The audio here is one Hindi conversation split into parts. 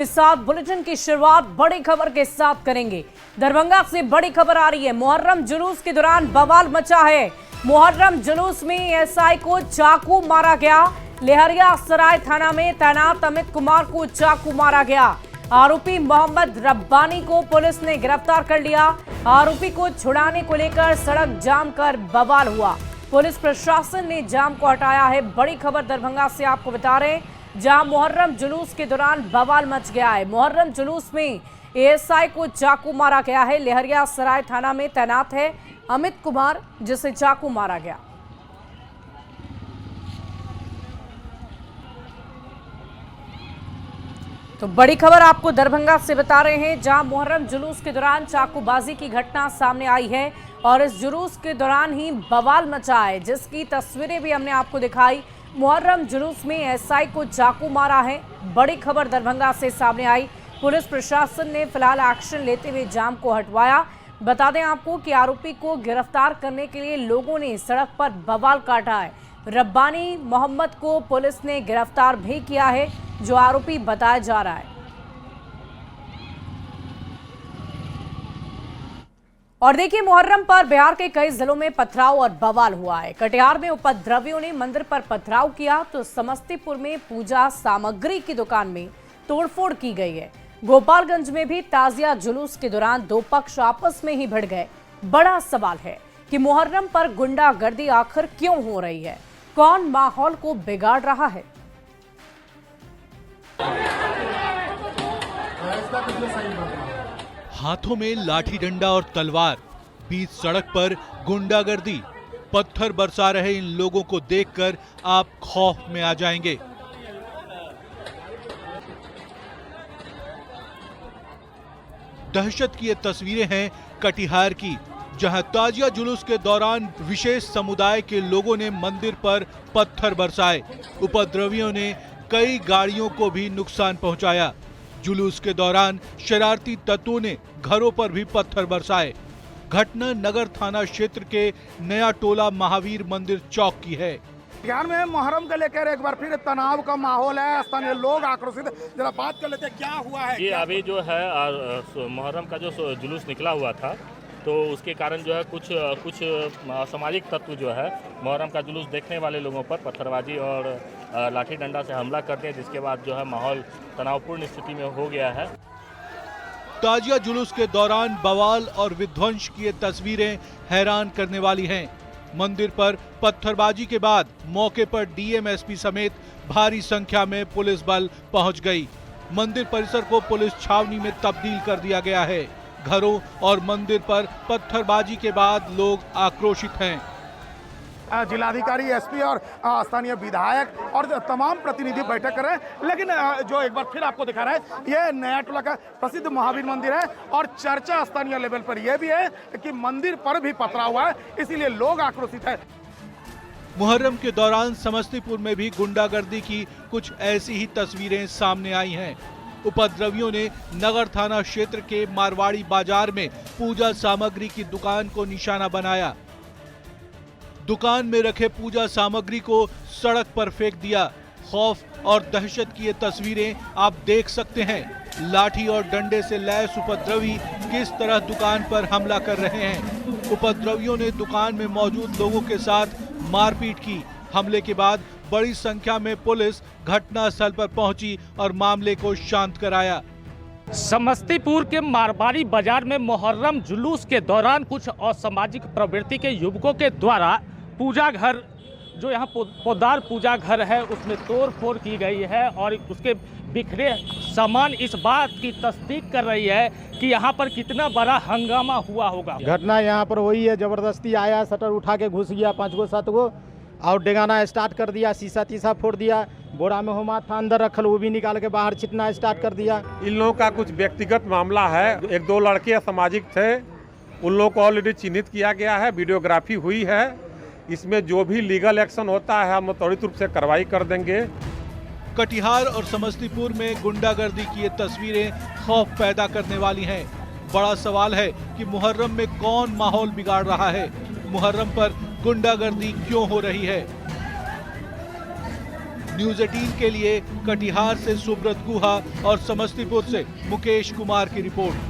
इस साथ बुलेटिन की शुरुआत बड़ी खबर के साथ करेंगे। दरभंगा से बड़ी खबर आ रही है। मुहर्रम जुलूस के दौरान बवाल मचा है। मुहर्रम जुलूस में एएसआई को चाकू मारा गया। लेहरिया सराय थाना में तैनात अमित कुमार को चाकू मारा गया। आरोपी मोहम्मद रब्बानी को पुलिस ने गिरफ्तार कर लिया। आरोपी को छुड़ाने को लेकर सड़क जाम कर बवाल हुआ। पुलिस प्रशासन ने जाम को हटाया है। बड़ी खबर दरभंगा से आपको बता रहे हैं, जहां मुहर्रम जुलूस के दौरान बवाल मच गया है। मुहर्रम जुलूस में एएसआई को चाकू मारा गया है। लेहरिया सराय थाना में तैनात है अमित कुमार, जिसे चाकू मारा गया। तो बड़ी खबर आपको दरभंगा से बता रहे हैं, जहां मुहर्रम जुलूस के दौरान चाकूबाजी की घटना सामने आई है और इस जुलूस के दौरान ही बवाल मचा है, जिसकी तस्वीरें भी हमने आपको दिखाई। मुहर्रम जुलूस में एएसआई को चाकू मारा है। बड़ी खबर दरभंगा से सामने आई। पुलिस प्रशासन ने फिलहाल एक्शन लेते हुए जाम को हटवाया। बता दें आपको कि आरोपी को गिरफ्तार करने के लिए लोगों ने सड़क पर बवाल काटा है। रब्बानी मोहम्मद को पुलिस ने गिरफ्तार भी किया है, जो आरोपी बताया जा रहा है। और देखिए, मुहर्रम पर बिहार के कई जिलों में पथराव और बवाल हुआ है। कटिहार में उपद्रवियों ने मंदिर पर पथराव किया तो समस्तीपुर में पूजा सामग्री की दुकान में तोड़फोड़ की गई है। गोपालगंज में भी ताजिया जुलूस के दौरान दो पक्ष आपस में ही भिड़ गए। बड़ा सवाल है कि मुहर्रम पर गुंडागर्दी आखिर क्यों हो रही है? कौन माहौल को बिगाड़ रहा है? हाथों में लाठी डंडा और तलवार, बीच सड़क पर गुंडागर्दी, पत्थर बरसा रहे इन लोगों को देखकर आप खौफ में आ जाएंगे। दहशत की ये तस्वीरें हैं कटिहार की, जहां ताजिया जुलूस के दौरान विशेष समुदाय के लोगों ने मंदिर पर पत्थर बरसाए। उपद्रवियों ने कई गाड़ियों को भी नुकसान पहुंचाया। जुलूस के दौरान शरारती तत्वों ने घरों पर भी पत्थर बरसाए। घटना नगर थाना क्षेत्र के नया टोला महावीर मंदिर चौक की है। बिहार में मुहर्रम को लेकर एक बार फिर तनाव का माहौल है। स्थानीय लोग आक्रोशित। जरा बात कर लेते हैं, क्या हुआ है? ये अभी जो है मुहर्रम का जो जुलूस निकला हुआ था, तो उसके कारण जो है कुछ असामाजिक तत्व जो है मुहर्रम का जुलूस देखने वाले लोगों पर पत्थरबाजी और लाठी डंडा से हमला करते हैं, जिसके बाद जो है माहौल तनावपूर्ण स्थिति में हो गया है। ताजिया जुलूस के दौरान बवाल और विध्वंस की ये तस्वीरें हैरान करने वाली हैं। मंदिर पर पत्थरबाजी के बाद मौके पर डीएम-एसपी समेत भारी संख्या में पुलिस बल पहुंच गई। मंदिर परिसर को पुलिस छावनी में तब्दील कर दिया गया है। घरों और मंदिर पर पत्थरबाजी के बाद लोग आक्रोशित हैं। जिलाधिकारी, एसपी और स्थानीय विधायक और तमाम प्रतिनिधि बैठक कर रहे हैं। लेकिन जो एक बार फिर आपको दिखा रहा है, ये नया टोला का प्रसिद्ध महावीर मंदिर है और चर्चा स्थानीय लेवल पर यह भी है कि मंदिर पर भी पथराव हुआ है, इसीलिए लोग आक्रोशित है। मुहर्रम के दौरान समस्तीपुर में भी गुंडागर्दी की कुछ ऐसी ही तस्वीरें सामने आई हैं। उपद्रवियों ने नगर थाना क्षेत्र के मारवाड़ी बाजार में पूजा सामग्री की दुकान को निशाना बनाया। दुकान में रखे पूजा सामग्री को सड़क पर फेंक दिया। खौफ और दहशत की ये तस्वीरें आप देख सकते हैं। लाठी और डंडे से लैस उपद्रवी किस तरह दुकान पर हमला कर रहे हैं। उपद्रवियों ने दुकान में मौजूद लोगों के साथ मारपीट की। हमले के बाद बड़ी संख्या में पुलिस घटनास्थल पर पहुंची और मामले को शांत कराया। समस्तीपुर के मारवाड़ी बाजार में मुहर्रम जुलूस के दौरान कुछ असामाजिक प्रवृत्ति के युवकों के द्वारा पूजा घर, जो यहाँ पोदार पूजा घर है, उसमें तोड़फोड़ की गई है और उसके बिखरे सामान इस बात की तस्दीक कर रही है कि यहाँ पर कितना बड़ा हंगामा हुआ होगा। घटना यहाँ पर वही है, जबरदस्ती आया, शटर उठा के घुस गया 5 गो 7 गो और डेगाना स्टार्ट कर दिया, शीशा तीसा फोड़ दिया, बोरा में होमा था अंदर रखल, वो भी निकाल के बाहर छिटना स्टार्ट कर दिया। इन लोगों का कुछ व्यक्तिगत मामला है। 1-2 लड़के असामाजिक थे, उन लोगों को ऑलरेडी चिन्हित किया गया है, वीडियोग्राफी हुई है। इसमें जो भी लीगल एक्शन होता है हम त्वरित रूप से कार्रवाई कर देंगे। कटिहार और समस्तीपुर में गुंडागर्दी की ये तस्वीरें खौफ पैदा करने वाली हैं। बड़ा सवाल है कि मुहर्रम में कौन माहौल बिगाड़ रहा है? मुहर्रम पर गुंडागर्दी क्यों हो रही है? न्यूज 18 के लिए कटिहार से सुब्रत गुहा और समस्तीपुर से मुकेश कुमार की रिपोर्ट।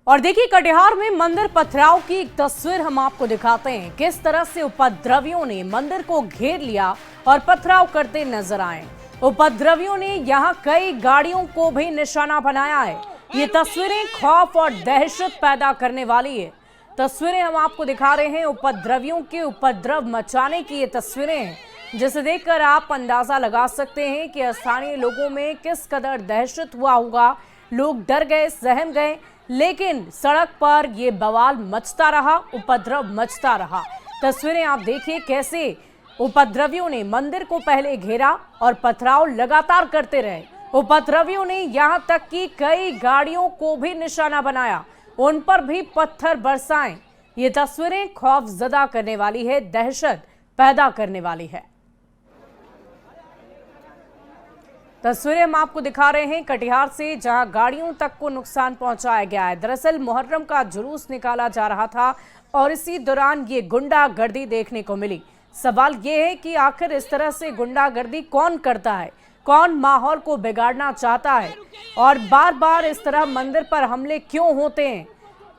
और देखिए, कटिहार में मंदिर पथराव की एक तस्वीर हम आपको दिखाते हैं। किस तरह से उपद्रवियों ने मंदिर को घेर लिया और पथराव करते नजर आए। उपद्रवियों ने यहां कई गाड़ियों को भी निशाना बनाया है। ये तस्वीरें खौफ और दहशत पैदा करने वाली है। तस्वीरें हम आपको दिखा रहे हैं, उपद्रवियों के उपद्रव मचाने की ये तस्वीरें हैं, जिसे देखकर आप अंदाजा लगा सकते हैं कि स्थानीय लोगों में किस कदर दहशत हुआ होगा। लोग डर गए, सहम गए, लेकिन सड़क पर ये बवाल मचता रहा, उपद्रव मचता रहा। तस्वीरें आप देखिए कैसे उपद्रवियों ने मंदिर को पहले घेरा और पथराव लगातार करते रहे। उपद्रवियों ने यहां तक कि कई गाड़ियों को भी निशाना बनाया, उन पर भी पत्थर बरसाए। ये तस्वीरें खौफजदा करने वाली है, दहशत पैदा करने वाली है। तस्वीरें हम आपको दिखा रहे हैं कटिहार से, जहां गाड़ियों तक को नुकसान पहुंचाया गया है। दरअसल मुहर्रम का जुलूस निकाला जा रहा था और इसी दौरान ये गुंडागर्दी देखने को मिली। सवाल ये है कि आखिर इस तरह से गुंडागर्दी कौन करता है, कौन माहौल को बिगाड़ना चाहता है और बार बार इस तरह मंदिर पर हमले क्यों होते हैं।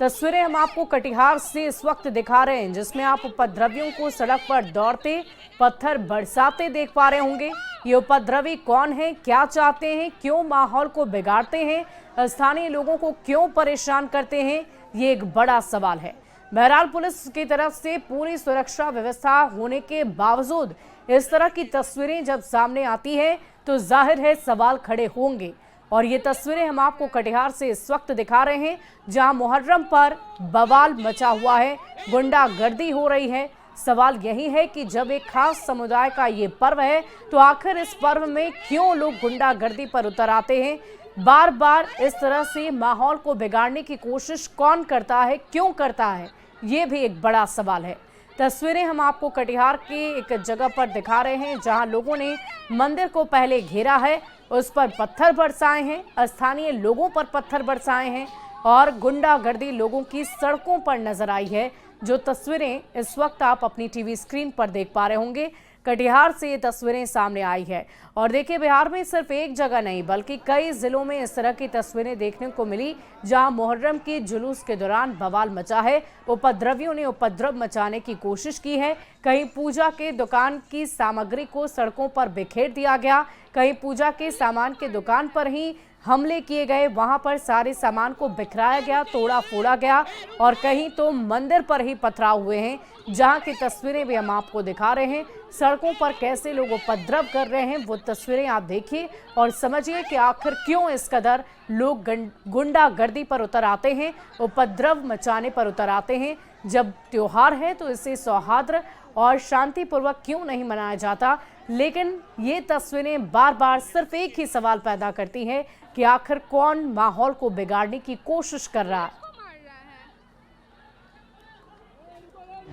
तस्वीरें हम आपको कटिहार से इस वक्त दिखा रहे हैं, जिसमें आप उपद्रवियों को सड़क पर दौड़ते, पत्थर बरसाते देख पा रहे होंगे। ये उपद्रवी कौन है, क्या चाहते हैं, क्यों माहौल को बिगाड़ते हैं, स्थानीय लोगों को क्यों परेशान करते हैं, ये एक बड़ा सवाल है। बहरहाल पुलिस की तरफ से पूरी सुरक्षा व्यवस्था होने के बावजूद इस तरह की तस्वीरें जब सामने आती है तो जाहिर है सवाल खड़े होंगे। और ये तस्वीरें हम आपको कटिहार से इस वक्त दिखा रहे हैं, जहां मुहर्रम पर बवाल मचा हुआ है, गुंडागर्दी हो रही है। सवाल यही है कि जब एक खास समुदाय का ये पर्व है तो आखिर इस पर्व में क्यों लोग गुंडागर्दी पर उतर आते हैं। बार बार इस तरह से माहौल को बिगाड़ने की कोशिश कौन करता है, क्यों करता है, ये भी एक बड़ा सवाल है। तस्वीरें हम आपको कटिहार की एक जगह पर दिखा रहे हैं, जहां लोगों ने मंदिर को पहले घेरा है, उस पर पत्थर बरसाए हैं, स्थानीय लोगों पर पत्थर बरसाए हैं और गुंडागर्दी लोगों की सड़कों पर नजर आई है। जो तस्वीरें इस वक्त आप अपनी टीवी स्क्रीन पर देख पा रहे होंगे, कटिहार से ये तस्वीरें सामने आई है। और देखिए, बिहार में सिर्फ एक जगह नहीं बल्कि कई जिलों में इस तरह की तस्वीरें देखने को मिली, जहां मुहर्रम के जुलूस के दौरान बवाल मचा है। उपद्रवियों ने उपद्रव मचाने की कोशिश की है। कहीं पूजा के दुकान की सामग्री को सड़कों पर बिखेर दिया गया, कहीं पूजा के सामान के दुकान पर ही हमले किए गए, वहां पर सारे सामान को बिखराया गया, तोड़ा फोड़ा गया और कहीं तो मंदिर पर ही पथराव हुए हैं, जहां की तस्वीरें भी हम आपको दिखा रहे हैं। सड़कों पर कैसे लोग उपद्रव कर रहे हैं वो तस्वीरें आप देखिए और समझिए कि आखिर क्यों इस कदर लोग गुंडागर्दी पर उतर आते हैं, उपद्रव मचाने पर उतर आते हैं। जब त्योहार है तो इसे सौहार्द और शांतिपूर्वक क्यों नहीं मनाया जाता। लेकिन ये तस्वीरें बार बार सिर्फ एक ही सवाल पैदा करती हैं कि आखिर कौन माहौल को बिगाड़ने की कोशिश कर रहा है।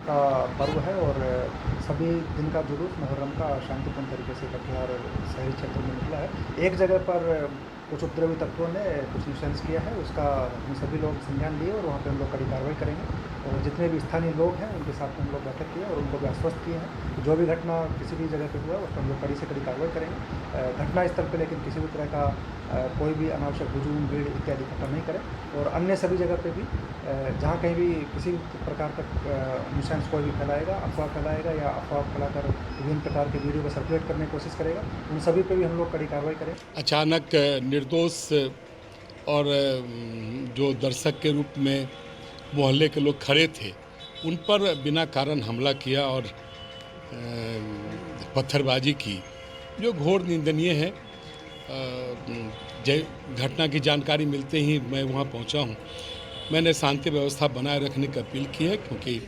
का पर्व है और सभी दिन का जुलूस मुहर्रम का शांतिपूर्ण तरीके से कटिहार शहरी क्षेत्र में निकला है। एक जगह पर कुछ उपद्रवी तत्वों ने कुछ न्यूसेंस किया है, उसका हम सभी लोग संज्ञान लिए और वहाँ पे हम लोग कड़ी कार्रवाई करेंगे। और जितने भी स्थानीय लोग हैं उनके साथ हम लोग बैठक किए और उनको भी आश्वस्त किए हैं जो भी घटना किसी भी जगह पे हुआ उस पर हम लोग कड़ी से कड़ी कार्रवाई करेंगे। घटना स्थल पे लेकिन किसी भी तरह का कोई भी अनावश्यक हुजूम, भीड़ इत्यादि इकट्ठा नहीं करें। और अन्य सभी जगह पे भी जहाँ कहीं भी किसी प्रकार का न्यूसेंस कोई भी फैलाएगा, अफवाह फैलाएगा या अफवाह फैलाकर विभिन्न प्रकार के वीडियो को सर्कुलेट करने की कोशिश करेगा, उन सभी पे भी हम लोग कड़ी कार्रवाई करें। अचानक निर्दोष और जो दर्शक के रूप में मोहल्ले के लोग खड़े थे, उन पर बिना कारण हमला किया और पत्थरबाजी की, जो घोर निंदनीय है। घटना की जानकारी मिलते ही मैं वहां पहुंचा हूं। मैंने शांति व्यवस्था बनाए रखने की अपील की है, क्योंकि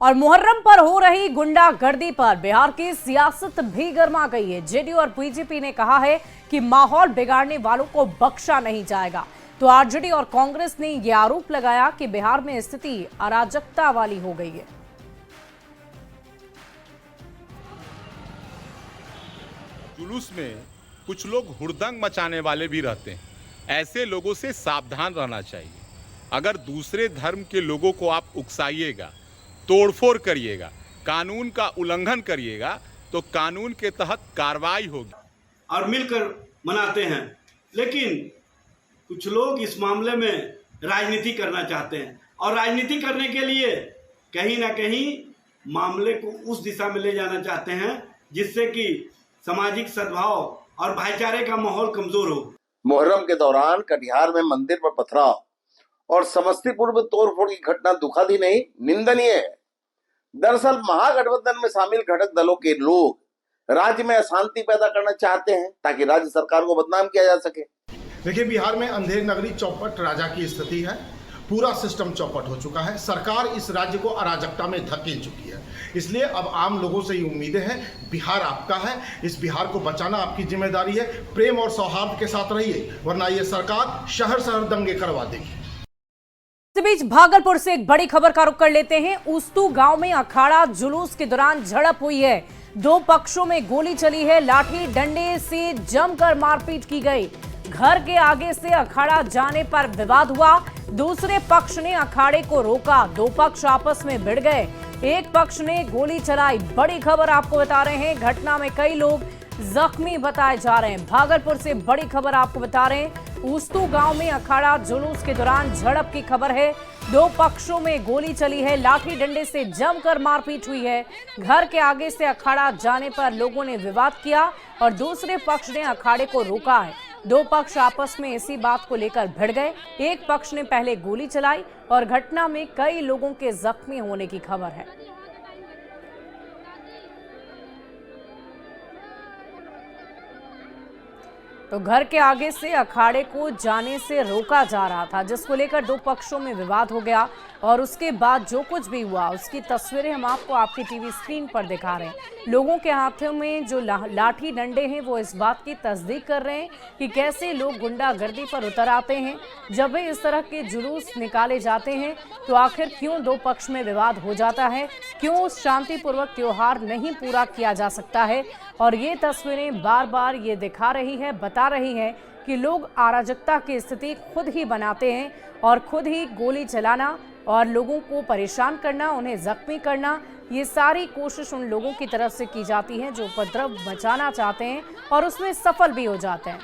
और मुहर्रम पर हो रही गुंडागर्दी पर बिहार की सियासत भी गर्मा गई है। जेडीयू और बीजेपी ने कहा है कि माहौल बिगाड़ने वालों को बख्शा नहीं जाएगा। तो आरजेडी और कांग्रेस ने यह आरोप लगाया कि बिहार में स्थिति अराजकता वाली हो गई है। जुलूस में कुछ लोग हुड़दंग मचाने वाले भी रहते हैं। ऐसे लोगों से सावधान रहना चाहिए। अगर दूसरे धर्म के लोगों को आप उकसाइएगा तोड़फोड़ करिएगा, कानून का उल्लंघन करिएगा तो कानून के तहत कार्रवाई होगी। और मिलकर मनाते हैं, लेकिन कुछ लोग इस मामले में राजनीति करना चाहते हैं और राजनीति करने के लिए कहीं ना कहीं मामले को उस दिशा में ले जाना चाहते हैं जिससे कि सामाजिक सद्भाव और भाईचारे का माहौल कमजोर हो। मुहर्रम के दौरान कटिहार में मंदिर पर पथराव और समस्तीपुर में तोड़फोड़ की घटना दुखद ही नहीं, निंदनीय है। दरअसल महागठबंधन में शामिल घटक दलों के लोग राज्य में अशांति पैदा करना चाहते हैं ताकि राज्य सरकार को बदनाम किया जा सके। देखिए, बिहार में अंधेर नगरी चौपट राजा की स्थिति है। पूरा सिस्टम चौपट हो चुका है। सरकार इस राज्य को अराजकता में धकेल चुकी है। इसलिए अब आम लोगों से ये उम्मीदें हैं, बिहार आपका है, इस बिहार को बचाना आपकी जिम्मेदारी है। प्रेम और सौहार्द के साथ रहिए, वरना ये सरकार शहर शहर दंगे करवा देगी। इस बीच भागलपुर से एक बड़ी खबर का रुख कर लेते हैं। उस्तू गांव में अखाड़ा जुलूस के दौरान झड़प हुई है। दो पक्षों में गोली चली है, लाठी डंडे से जमकर मारपीट की गई। घर के आगे से अखाड़ा जाने पर विवाद हुआ। दूसरे पक्ष ने अखाड़े को रोका। दो पक्ष आपस में भिड़ गए। एक पक्ष ने गोली चलाई। बड़ी खबर आपको बता रहे हैं, घटना में कई लोग जख्मी बताए जा रहे हैं। भागलपुर से बड़ी खबर आपको बता रहे हैं, उस्तू गांव में अखाड़ा जुलूस के दौरान झड़प की खबर है। दो पक्षों में गोली चली है, लाठी डंडे से जमकर मारपीट हुई है। घर के आगे से अखाड़ा जाने पर लोगों ने विवाद किया और दूसरे पक्ष ने अखाड़े को रोका है। दो पक्ष आपस में इसी बात को लेकर भिड़ गए। एक पक्ष ने पहले गोली चलाई और घटना में कई लोगों के जख्मी होने की खबर है। तो घर के आगे से अखाड़े को जाने से रोका जा रहा था, जिसको लेकर दो पक्षों में विवाद हो गया और उसके बाद जो कुछ भी हुआ उसकी तस्वीरें हम आपको आपकी टीवी स्क्रीन पर दिखा रहे हैं। लोगों के हाथों में जो लाठी डंडे हैं वो इस बात की तस्दीक कर रहे हैं कि कैसे लोग गुंडागर्दी पर उतर आते हैं। जब भी इस तरह के जुलूस निकाले जाते हैं तो आखिर क्यों दो पक्ष में विवाद हो जाता है, क्यों शांतिपूर्वक त्योहार नहीं पूरा किया जा सकता है। और ये तस्वीरें बार बार ये दिखा रही है, बता रही है कि लोग अराजकता की स्थिति खुद ही बनाते हैं और खुद ही गोली चलाना और लोगों को परेशान करना, उन्हें जख्मी करना, ये सारी कोशिश उन लोगों की तरफ से की जाती है जो उपद्रव मचाना चाहते हैं और उसमें सफल भी हो जाते हैं।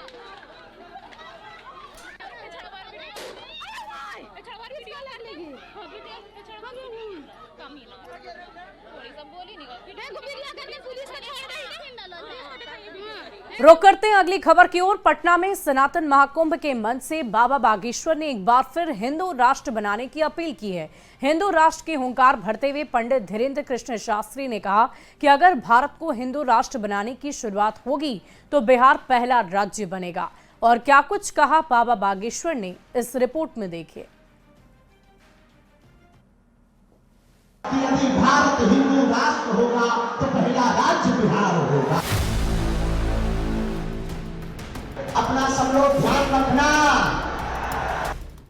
रुक करते हैं अगली खबर की ओर। पटना में सनातन महाकुंभ के मंच से बाबा बागेश्वर ने एक बार फिर हिंदू राष्ट्र बनाने की अपील की है। हिंदू राष्ट्र के हुंकार भरते हुए पंडित धीरेन्द्र कृष्ण शास्त्री ने कहा कि अगर भारत को हिंदू राष्ट्र बनाने की शुरुआत होगी तो बिहार पहला राज्य बनेगा। और क्या कुछ कहा बाबा बागेश्वर ने, इस रिपोर्ट में देखिए। यदि भारत हिंदू राष्ट्र होगा तो पहला राज्य बिहार होगा। अपना सब लोग ध्यान रखना।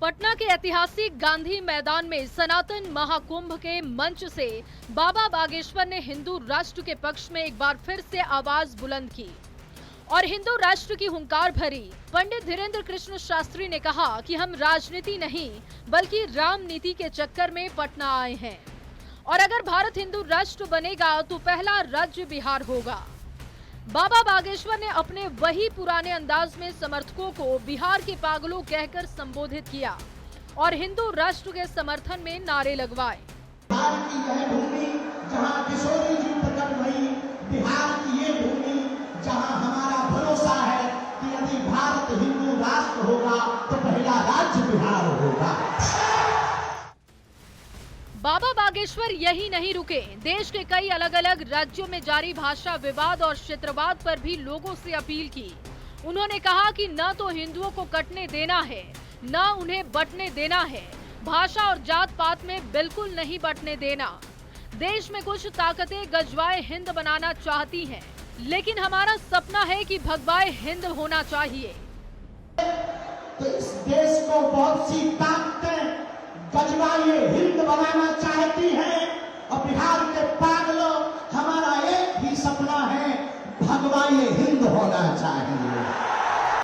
पटना के ऐतिहासिक गांधी मैदान में सनातन महाकुंभ के मंच से बाबा बागेश्वर ने हिंदू राष्ट्र के पक्ष में एक बार फिर से आवाज बुलंद की और हिंदू राष्ट्र की हुंकार भरी। पंडित धीरेन्द्र कृष्ण शास्त्री ने कहा कि हम राजनीति नहीं बल्कि राम नीति के चक्कर में पटना आए हैं और अगर भारत हिंदू राष्ट्र बनेगा तो पहला राज्य बिहार होगा। बाबा बागेश्वर ने अपने वही पुराने अंदाज में समर्थकों को बिहार के पागलों कहकर संबोधित किया और हिंदू राष्ट्र के समर्थन में नारे लगवाए। बिहार की यह भूमि जहां किशोरी जी प्रकट हुई, बिहार की ये भूमि जहां हमारा भरोसा है कि यदि भारत हिंदू राष्ट्र होगा तो पहला राज्य बिहार होगा। बाबा बागेश्वर यही नहीं रुके। देश के कई अलग अलग राज्यों में जारी भाषा विवाद और क्षेत्रवाद पर भी लोगों से अपील की। उन्होंने कहा कि न तो हिंदुओं को कटने देना है, न उन्हें बंटने देना है। भाषा और जात पात में बिल्कुल नहीं बंटने देना। देश में कुछ ताकतें गजवाए हिंद बनाना चाहती हैं, लेकिन हमारा सपना है कि भगवाए हिंद होना चाहिए। तो इस देश को बहुत सी ताकतें गजवाए हिंद बनाना चाहती हैं और बिहार के पागलों, हमारा एक ही सपना है, भगवाए हिंद होना चाहिए।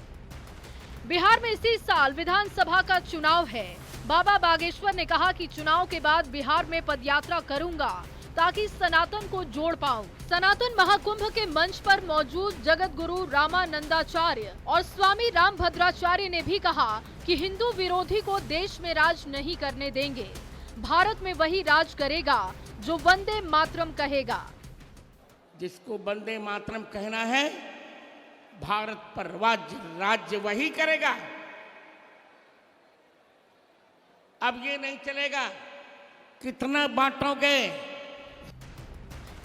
बिहार में इसी साल विधानसभा का चुनाव है। बाबा बागेश्वर ने कहा कि चुनाव के बाद बिहार में पदयात्रा करूंगा ताकि सनातन को जोड़ पाऊं। सनातन महाकुंभ के मंच पर मौजूद जगत गुरु रामानंदाचार्य और स्वामी रामभद्राचार्य ने भी कहा कि हिंदू विरोधी को देश में राज नहीं करने देंगे। भारत में वही राज करेगा जो वंदे मातरम कहेगा। जिसको वंदे मातरम कहना है, भारत पर राज्य वही करेगा। अब ये नहीं चलेगा कितना बांटोगे।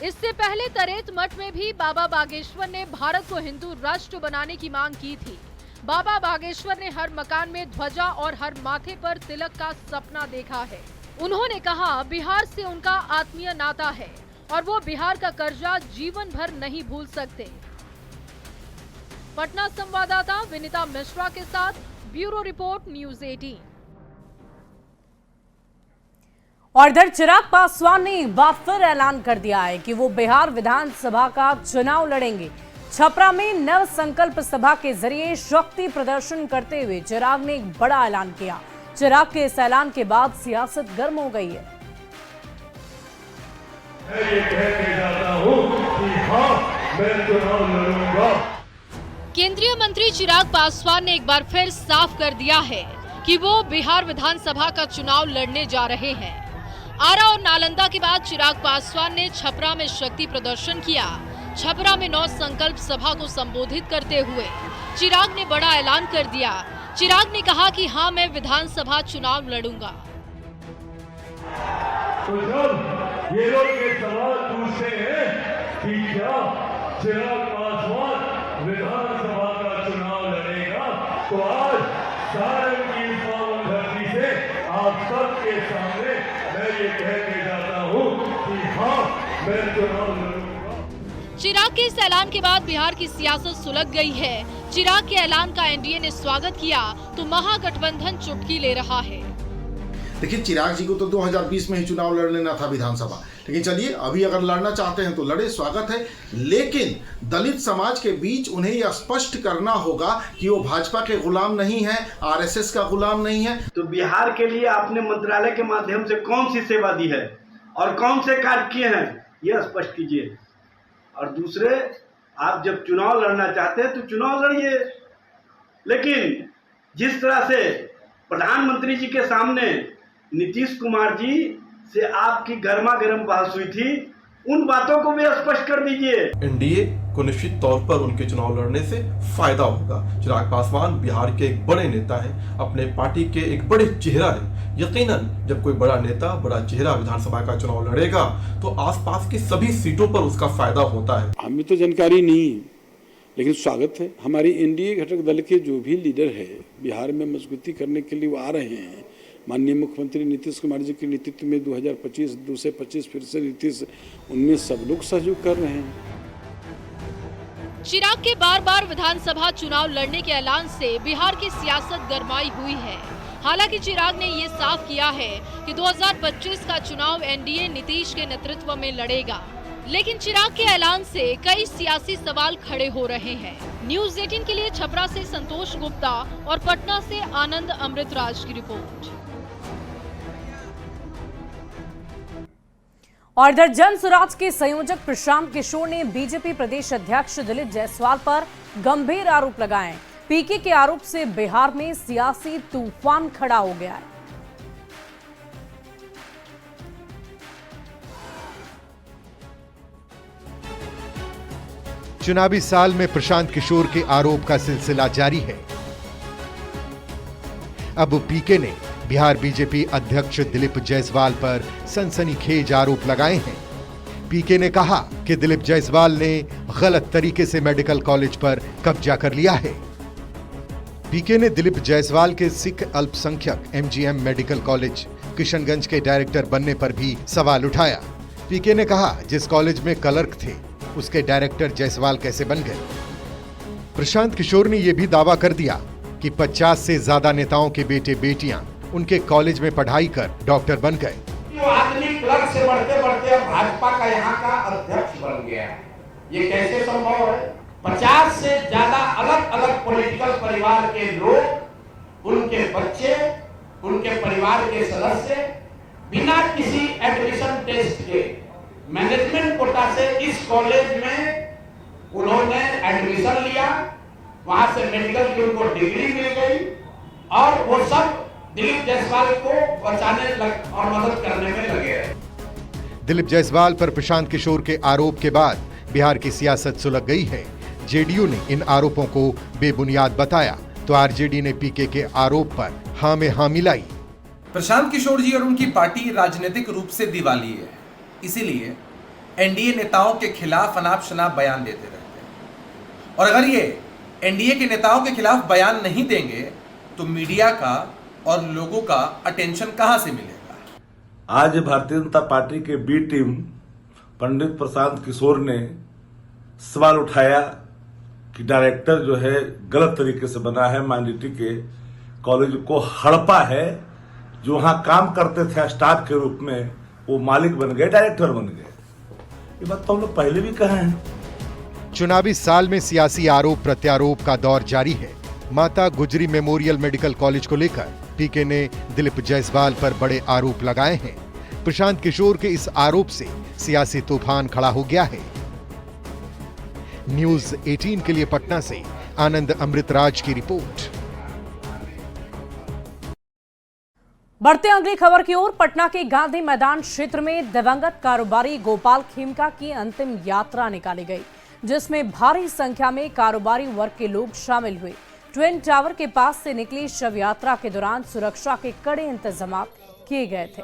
इससे पहले तरेत मठ में भी बाबा बागेश्वर ने भारत को हिंदू राष्ट्र बनाने की मांग की थी। बाबा बागेश्वर ने हर मकान में ध्वजा और हर माथे पर तिलक का सपना देखा है। उन्होंने कहा बिहार से उनका आत्मीय नाता है और वो बिहार का कर्जा जीवन भर नहीं भूल सकते। पटना संवाददाता विनीता मिश्रा के साथ ब्यूरो रिपोर्ट न्यूज़ 18। और इधर चिराग पासवान ने एक बार फिर ऐलान कर दिया है कि वो बिहार विधानसभा का चुनाव लड़ेंगे। छपरा में नव संकल्प सभा के जरिए शक्ति प्रदर्शन करते हुए चिराग ने एक बड़ा ऐलान किया। चिराग के इस ऐलान के बाद सियासत गर्म हो गई है। मैं ये कहने जाता हूं कि हाँ, मैं चुनाव लड़ूंगा। केंद्रीय मंत्री चिराग पासवान ने एक बार फिर साफ कर दिया है कि वो बिहार विधानसभा का चुनाव लड़ने जा रहे हैं। आरा और नालंदा के बाद चिराग पासवान ने छपरा में शक्ति प्रदर्शन किया। छपरा में 9 संकल्प सभा को संबोधित करते हुए चिराग ने बड़ा ऐलान कर दिया। चिराग ने कहा कि हाँ, मैं विधानसभा चुनाव लड़ूंगा। तो जब ये लोग ये सवाल पूछते हैं कि क्या चिराग पासवान विधानसभा का चुनाव लड़ेगा, तो आज सारण की इस पावन धरती से आप सबके सामने मैं ये कहने जाता हूँ कि हाँ, मैं चुनाव लड़ूंगा। चिराग के इस ऐलान के बाद बिहार की सियासत सुलग गई है। चिराग के ऐलान का एनडीए ने स्वागत किया तो महागठबंधन चुटकी ले रहा है। देखिए, चिराग जी को तो 2020 में ही चुनाव लड़ लेना था विधानसभा, लेकिन चलिए अभी अगर लड़ना चाहते हैं तो लड़े, स्वागत है। लेकिन दलित समाज के बीच उन्हें यह स्पष्ट करना होगा कि वो भाजपा के गुलाम नहीं है, आरएसएस का गुलाम नहीं है। तो बिहार के लिए आपने मंत्रालय के माध्यम से कौन सी सेवा दी है और कौन से कार्य किए हैं, यह स्पष्ट कीजिए। और दूसरे, आप जब चुनाव लड़ना चाहते हैं तो चुनाव लड़िए, लेकिन जिस तरह से प्रधानमंत्री जी के सामने नीतीश कुमार जी से आपकी गर्मा गर्म बहस हुई थी, उन बातों को भी स्पष्ट कर दीजिए। एनडीए को निश्चित तौर पर उनके चुनाव लड़ने से फायदा होगा। चिराग पासवान बिहार के एक बड़े नेता हैं, अपने पार्टी के एक बड़े चेहरा हैं। यकीनन जब कोई बड़ा नेता, बड़ा चेहरा विधानसभा का चुनाव लड़ेगा तो आसपास की सभी सीटों पर उसका फायदा होता है। हमें तो जानकारी नहीं है, लेकिन स्वागत है। हमारी एनडीए घटक दल के जो भी लीडर है बिहार में मजबूती करने के लिए वो आ रहे हैं। माननीय मुख्यमंत्री नीतीश कुमार जी के नेतृत्व में 2025 दूसरे 25 फिर से नीतीश, उनमें सब लोग सहयोग कर रहे हैं। चिराग के बार बार विधानसभा चुनाव लड़ने के ऐलान से बिहार की सियासत गरमाई हुई है। हालांकि चिराग ने ये साफ किया है कि 2025 का चुनाव एनडीए नीतीश के नेतृत्व में लड़ेगा। लेकिन चिराग के ऐलान से कई सियासी सवाल खड़े हो रहे हैं। न्यूज़ 18 के लिए छपरा से संतोष गुप्ता और पटना से आनंद अमृतराज की रिपोर्ट। और इधर जन स्वराज के संयोजक प्रशांत किशोर ने बीजेपी प्रदेश अध्यक्ष दिलीप जायसवाल पर गंभीर आरोप लगाए। पीके के आरोप से बिहार में सियासी तूफान खड़ा हो गया है। चुनावी साल में प्रशांत किशोर के आरोप का सिलसिला जारी है। अब पीके ने बिहार बीजेपी अध्यक्ष दिलीप जायसवाल पर सनसनीखेज आरोप लगाए हैं। पीके ने कहा कि दिलीप जायसवाल ने गलत तरीके से मेडिकल कॉलेज पर कब्जा कर लिया है। पीके ने दिलीप जायसवाल के सिख अल्पसंख्यक एमजीएम मेडिकल कॉलेज किशनगंज के डायरेक्टर बनने पर भी सवाल उठाया। पीके ने कहा जिस कॉलेज में क्लर्क थे उसके डायरेक्टर जायसवाल कैसे बन गए। प्रशांत किशोर ने यह भी दावा कर दिया कि 50 से ज्यादा नेताओं के बेटे बेटियां उनके कॉलेज में पढ़ाई कर डॉक्टर बन गए। जो आदमी क्लर्क से बढ़ते बढ़ते अब भाजपा का यहाँ का अध्यक्ष बन गया, ये कैसे संभव है? 50 से ज्यादा अलग अलग पॉलिटिकल परिवार के लोग, उनके बच्चे उनके परिवार के सदस्य बिना किसी एडमिशन टेस्ट के मैनेजमेंट कोटा से इस कॉलेज में उन्होंने एडमिशन लिया, वहां से मेडिकल की उनको डिग्री मिल गई और वो सब दिलीप जायसवाल को बचाने और मदद करने में लगे रहे। दिलीप जायसवाल पर प्रशांत किशोर के आरोप के बाद बिहार की सियासत सुलग गई है। जेडीयू ने इन आरोपों को बेबुनियाद बताया तो आरजेडी ने पीके के आरोप पर हाँ में हाँ मिलाई। प्रशांत किशोर जी और उनकी पार्टी राजनीतिक रूप से दिवालिए है, इसीलिए एनडीए नेताओं के खिलाफ अनाप शनाप बयान देते रहते हैं। और अगर ये एनडीए के नेताओं के खिलाफ बयान नहीं देंगे तो मीडिया का और लोगों का अटेंशन कहां से मिलेगा। आज भारतीय जनता पार्टी के बी टीम पंडित प्रशांत किशोर ने सवाल उठाया कि डायरेक्टर जो है गलत तरीके से बना है, माइनॉरिटी के कॉलेज को हड़पा है, जो वहां काम करते थे स्टाफ के रूप में वो मालिक बन गए, डायरेक्टर बन गए। ये बात तो हम लोग पहले भी कहे हैं। चुनावी साल में सियासी आरोप प्रत्यारोप का दौर जारी है। माता गुजरी मेमोरियल मेडिकल कॉलेज को लेकर पीके ने दिलीप जायसवाल पर बड़े आरोप लगाए हैं। प्रशांत किशोर के इस आरोप से सियासी तूफान खड़ा हो गया है। न्यूज 18 के लिए पटना से आनंद अमृतराज की रिपोर्ट। बढ़ते अगली खबर की ओर। पटना के गांधी मैदान क्षेत्र में दिवंगत कारोबारी गोपाल खेमका की अंतिम यात्रा निकाली गई, जिसमें भारी संख्या में कारोबारी वर्ग के लोग शामिल हुए। ट्विन टावर के पास से निकली शव यात्रा के दौरान सुरक्षा के कड़े इंतजाम किए गए थे।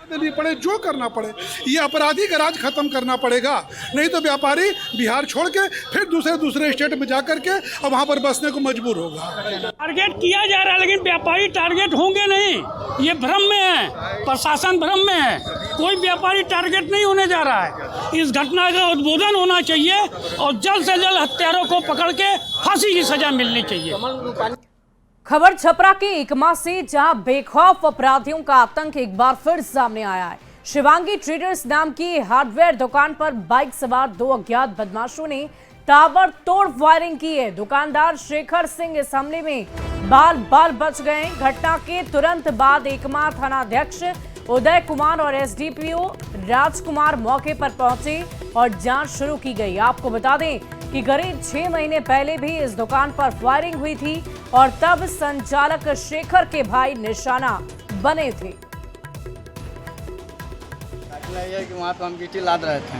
देनी पड़े, जो करना पड़े, ये आपराधिक राज खत्म करना पड़ेगा, नहीं तो व्यापारी बिहार छोड़ के फिर दूसरे स्टेट में जाकर के और वहां पर बसने को मजबूर होगा। टारगेट किया जा रहा है लेकिन व्यापारी टारगेट होंगे नहीं, ये भ्रम में है, प्रशासन भ्रम में है, कोई व्यापारी टारगेट नहीं होने जा रहा है। इस घटना का उद्भेदन होना चाहिए और जल्द से जल्द हत्यारों को पकड़ के फांसी की सजा मिलनी चाहिए। खबर छपरा के एकमा से, जहां बेखौफ अपराधियों का आतंक एक बार फिर सामने आया है। शिवांगी ट्रेडर्स नाम की हार्डवेयर दुकान पर बाइक सवार दो अज्ञात बदमाशों ने ताबड़तोड़ फायरिंग की है। दुकानदार शेखर सिंह इस हमले में बाल बच गए। घटना के तुरंत बाद एकमा थानाध्यक्ष उदय कुमार और एसडीपीओ राजकुमार मौके पर पहुंचे और जांच शुरू की गई। आपको बता दें कि करीब 6 महीने पहले भी इस दुकान पर फायरिंग हुई थी और तब संचालक शेखर के भाई निशाना बने थे। है कि वहाँ पर हम गिट्टी लाद रहे थे,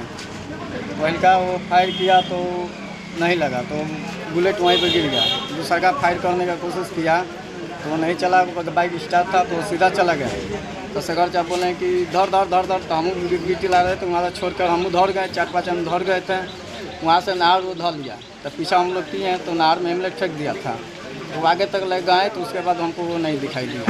वहीं का वो फायर किया तो नहीं लगा, तो बुलेट वहीं पर गिर गया। दूसरा का फायर करने का कोशिश किया तो वो नहीं चला, बाइक स्टार्ट था तो सीधा चला गया। तो शेखर साहब बोले कि धर तो हम गिट्टी ला रहे थे, वहाँ से छोड़कर हम धर गए, 4-5 हम धर गए थे। वहाँ से नहर वो धर लिया, तो पीछा हम लोग किए हैं तो नहर में हमने फेंक दिया था, तो आगे तक ले गए तो उसके बाद हमको वो नहीं दिखाई दिया।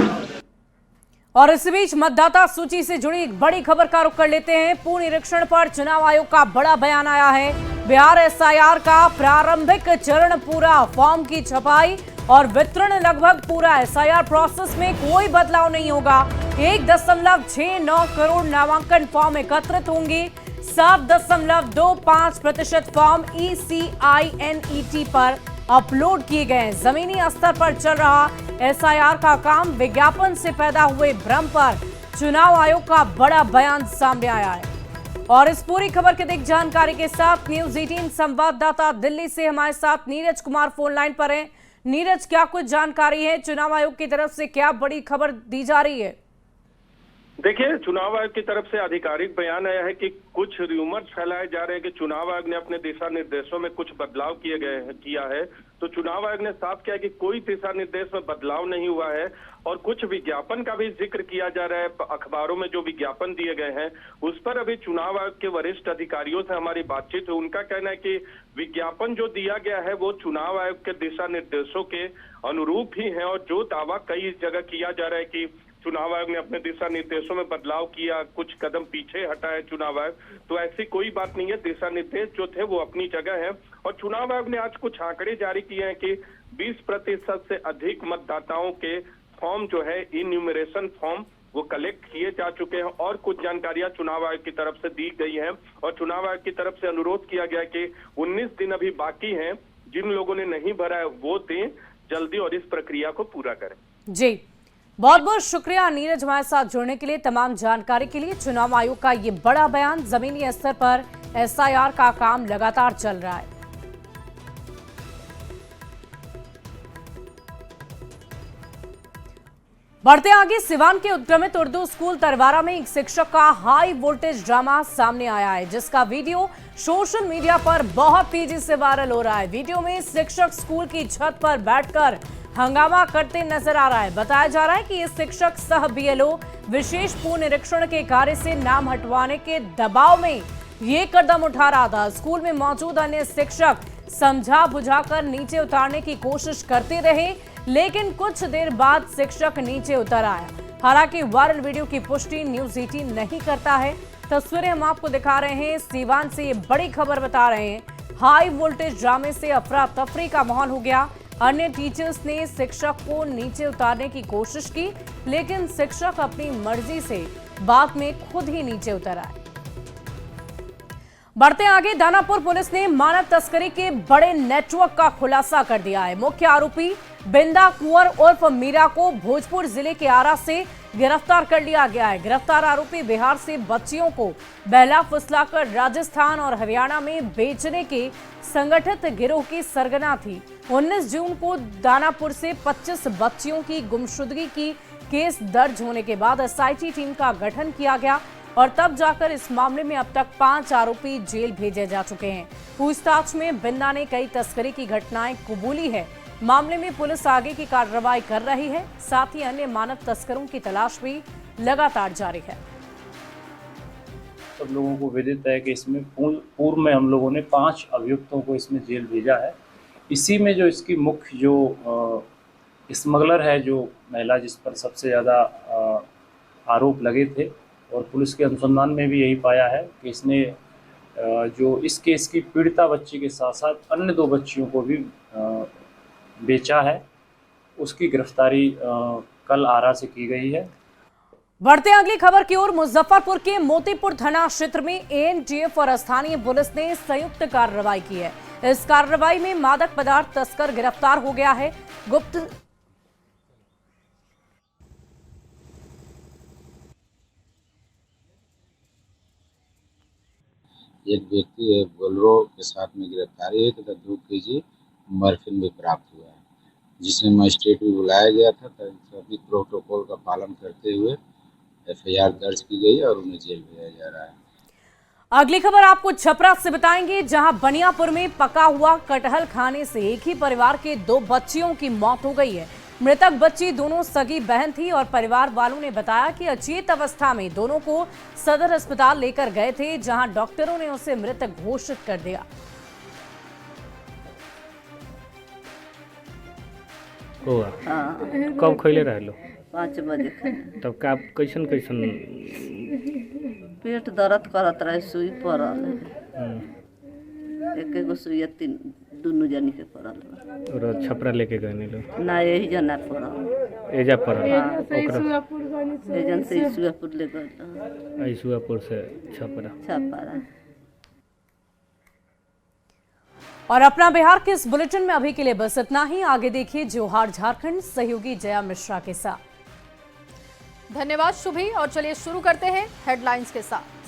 और इस बीच मतदाता सूची से जुड़ी एक बड़ी खबर का रुख कर लेते हैं। पूर्ण निरीक्षण पर चुनाव आयोग का बड़ा बयान आया है। बिहार एसआईआर का प्रारंभिक चरण पूरा, फॉर्म की छपाई और वितरण लगभग पूरा। एसआईआर प्रोसेस में कोई बदलाव नहीं होगा। 1.69 करोड़ नामांकन फॉर्म एकत्रित होंगे। 7.25% फॉर्म ECINET पर अपलोड किए गए। जमीनी स्तर पर चल रहा एसआईआर का काम, विज्ञापन से पैदा हुए भ्रम पर चुनाव आयोग का बड़ा बयान सामने आया है। और इस पूरी खबर की अधिक जानकारी के साथ न्यूज 18 संवाददाता दिल्ली से हमारे साथ नीरज कुमार फोन लाइन पर हैं। नीरज, क्या कुछ जानकारी है? चुनाव आयोग की तरफ से क्या बड़ी खबर दी जा रही है? देखिए, चुनाव आयोग की तरफ से आधिकारिक बयान आया है कि कुछ र्यूमर्स फैलाए जा रहे हैं कि चुनाव आयोग ने अपने दिशा निर्देशों में कुछ बदलाव किया है। तो चुनाव आयोग ने साफ किया कि कोई दिशा निर्देश में बदलाव नहीं हुआ है और कुछ विज्ञापन का भी जिक्र किया जा रहा है। अखबारों में जो विज्ञापन दिए गए हैं उस पर अभी चुनाव आयोग के वरिष्ठ अधिकारियों से हमारी बातचीत हुई। उनका कहना है कि विज्ञापन जो दिया गया है वो चुनाव आयोग के दिशा निर्देशों के अनुरूप ही है और जो दावा कई जगह किया जा रहा है कि चुनाव आयोग ने अपने दिशा निर्देशों में बदलाव किया, कुछ कदम पीछे हटा है चुनाव आयोग, तो ऐसी कोई बात नहीं है। दिशा निर्देश जो थे वो अपनी जगह है और चुनाव आयोग ने आज कुछ आंकड़े जारी किए हैं कि 20% से अधिक मतदाताओं के फॉर्म जो है इन्यूमरेशन फॉर्म वो कलेक्ट किए जा चुके हैं और कुछ जानकारियां चुनाव आयोग की तरफ से दी गई हैं और चुनाव आयोग की तरफ से अनुरोध किया गया कि 19 दिन अभी बाकी हैं, जिन लोगों ने नहीं भरा है वो दें जल्दी और इस प्रक्रिया को पूरा करें। जी बहुत बहुत शुक्रिया नीरज हमारे साथ जुड़ने के लिए। तमाम जानकारी के लिए चुनाव आयोग का ये बड़ा बयान। जमीनी स्तर पर SIR का काम लगातार चल रहा है। बढ़ते आगे, सिवान के उत्क्रमित उर्दू स्कूल तरवारा में एक शिक्षक का हाई वोल्टेज ड्रामा सामने आया है, जिसका वीडियो सोशल मीडिया पर बहुत तेजी से वायरल हो रहा है। वीडियो में शिक्षक स्कूल की छत पर बैठकर हंगामा करते नजर आ रहा है। बताया जा रहा है कि ये शिक्षक सह BLO विशेष पूर्ण निरीक्षण के कार्य से नाम हटवाने के दबाव में ये कदम उठा रहा था। स्कूल में मौजूद अन्य शिक्षक समझा बुझाकर नीचे उतारने की कोशिश करते रहे, लेकिन कुछ देर बाद शिक्षक नीचे उतर आया। हालांकि वायरल वीडियो की पुष्टि न्यूज़ 18 नहीं करता है। तस्वीरें हम आपको दिखा रहे हैं। सीवान से ये बड़ी खबर बता रहे हैं। हाई वोल्टेज ड्रामे से अफरा तफरी का माहौल हो गया। अन्य टीचर्स ने शिक्षक को नीचे उतारने की कोशिश की, लेकिन शिक्षक अपनी मर्जी से बाद में खुद ही नीचे उतर आए। बढ़ते आगे, दानापुर पुलिस ने मानव तस्करी के बड़े नेटवर्क का खुलासा कर दिया है। मुख्य आरोपी बिंदा कुंवर उर्फ मीरा को भोजपुर जिले के आरा से गिरफ्तार कर लिया गया है। गिरफ्तार आरोपी बिहार से बच्चियों को बहला फुसलाकर राजस्थान और हरियाणा में बेचने के संगठित गिरोह की सरगना थी। 19 जून को दानापुर से 25 बच्चियों की गुमशुदगी की केस दर्ज होने के बाद SIT टीम का गठन किया गया और तब जाकर इस मामले में अब तक 5 आरोपी जेल भेजे जा चुके हैं। पूछताछ में बिंदा ने कई तस्करी की घटनाएं कबूली है। मामले में पुलिस आगे की कार्रवाई कर रही है। साथ ही अन्य मानव तस्करों की तलाश भी लगातार जारी है। सब लोगों को विदित है कि इसमें पूर्व में हम लोगों ने 5 अभियुक्तों को इसमें जेल भेजा है। इसी में जो इसकी मुख्य जो स्मगलर है, जो महिला जिस पर सबसे ज़्यादा आरोप लगे थे, और पुलिस के अनुसंधान में भी यही पाया है कि इसने जो इस केस की पीड़िता बच्ची के साथ साथ अन्य 2 बच्चियों को भी बेचा है। उसकी गिरफ्तारी कल आरा से की गई है। बढ़ते अगली खबर की ओर, मुजफ्फरपुर के मोतीपुर थाना क्षेत्र में ANTF और स्थानीय पुलिस ने संयुक्त कार्रवाई की है। इस कार्रवाई में मादक पदार्थ तस्कर गिरफ्तार हो गया है। गुप्त एक व्यक्ति बोलेरो के साथ में गिरफ्तारी हुई तथा 2 kg मॉर्फिन भी प्राप्त हुआ है, जिसमें मजिस्ट्रेट भी बुलाया गया था। सभी प्रोटोकॉल का पालन करते हुए FIR दर्ज की गई और उन्हें जेल भेजा जा रहा है। अगली खबर आपको छपरा से बताएंगे, जहां बनियापुर में पका हुआ कटहल खाने से एक ही परिवार के 2 बच्चियों की मौत हो गई है। मृतक बच्ची दोनों सगी बहन थी और परिवार वालों ने बताया कि अचेत अवस्था में दोनों को सदर अस्पताल लेकर गए थे, जहां डॉक्टरों ने उसे मृत घोषित कर दिया। कब खैले रहे लो? 5 बजे। तब का कैसन पेट दर्द करत रहे, सुई पड़ल। एक एगो सुई 3 दुनू जनी के पड़ल। और छपरा लेके गए लो? ना यही जना पड़ल। एजा पड़ल? एजन से ईसुआपुर ले गए। ईसुआपुर से छपरा। और अपना बिहार के इस बुलेटिन में अभी के लिए बस इतना ही। आगे देखिए जोहार झारखंड सहयोगी जया मिश्रा के साथ। धन्यवाद शुभी। और चलिए शुरू करते हैं हेडलाइंस के साथ।